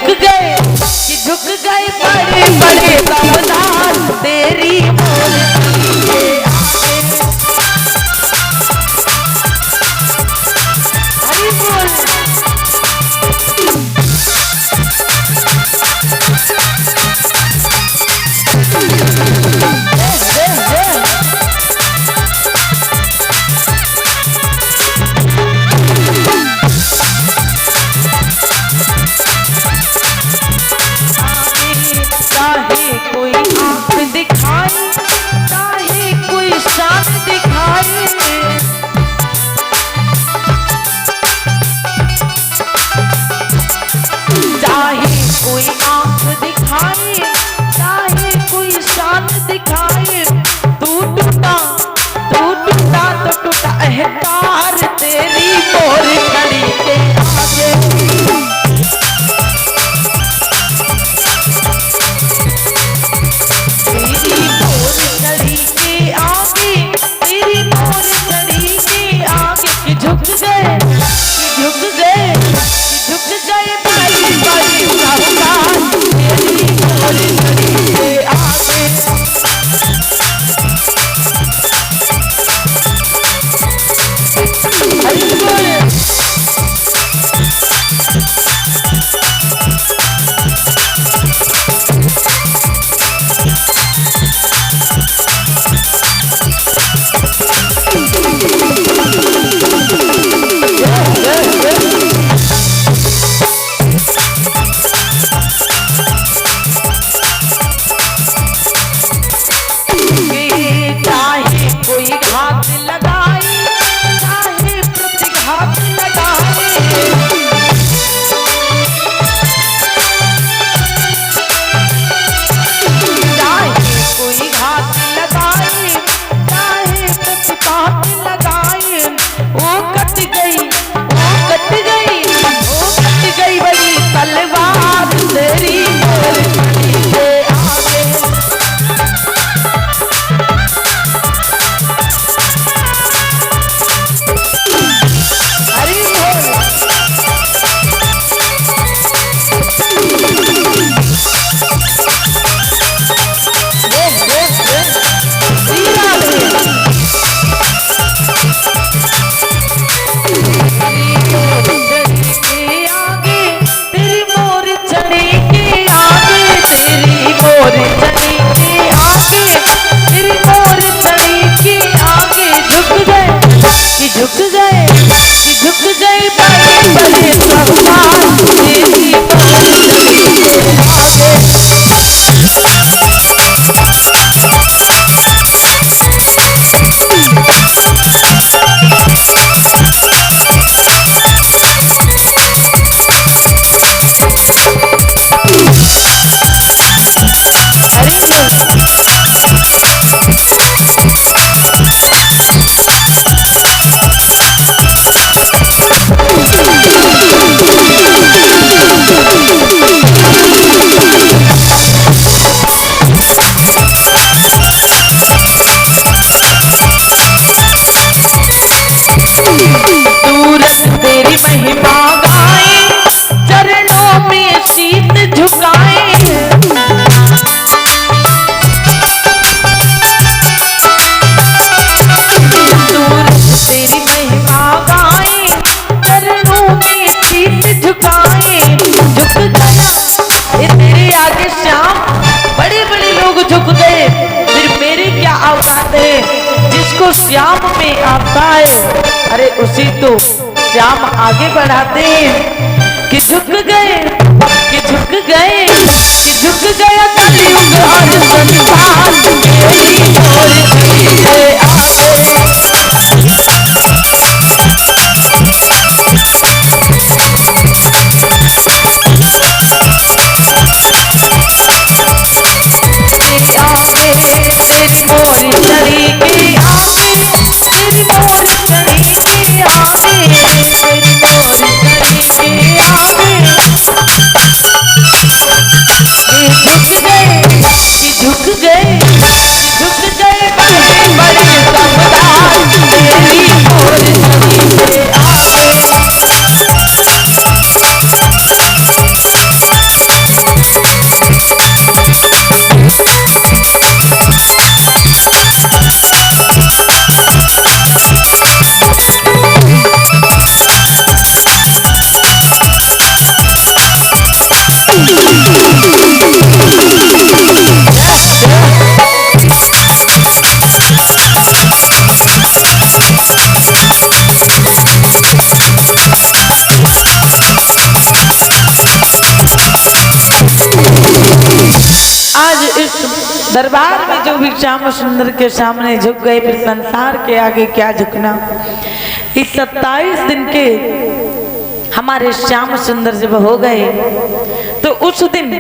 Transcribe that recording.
झुक गए बड़े बड़े सावधान तेरी मूर्ति के आगे। हरि बोल। चाहे कोई आँख दिखाए, चाहे कोई शान दिखाए, चाहे कोई आँख दिखाए, चाहे कोई शान दिखाए, तू टूटा तो टूटा अहंकार तेरी मोर घड़ी के आगे। श्याम में आता है, अरे उसी तो श्याम आगे बढ़ाते हैं कि झुक गए कलयुग और संसार तेरी मोर घड़ी के आगे। झुक गए दरबार में जो भी श्याम सुंदर के सामने झुक गए, फिर संसार के आगे क्या झुकना। इस 27 दिन के हमारे श्याम सुंदर जब हो गए तो उस दिन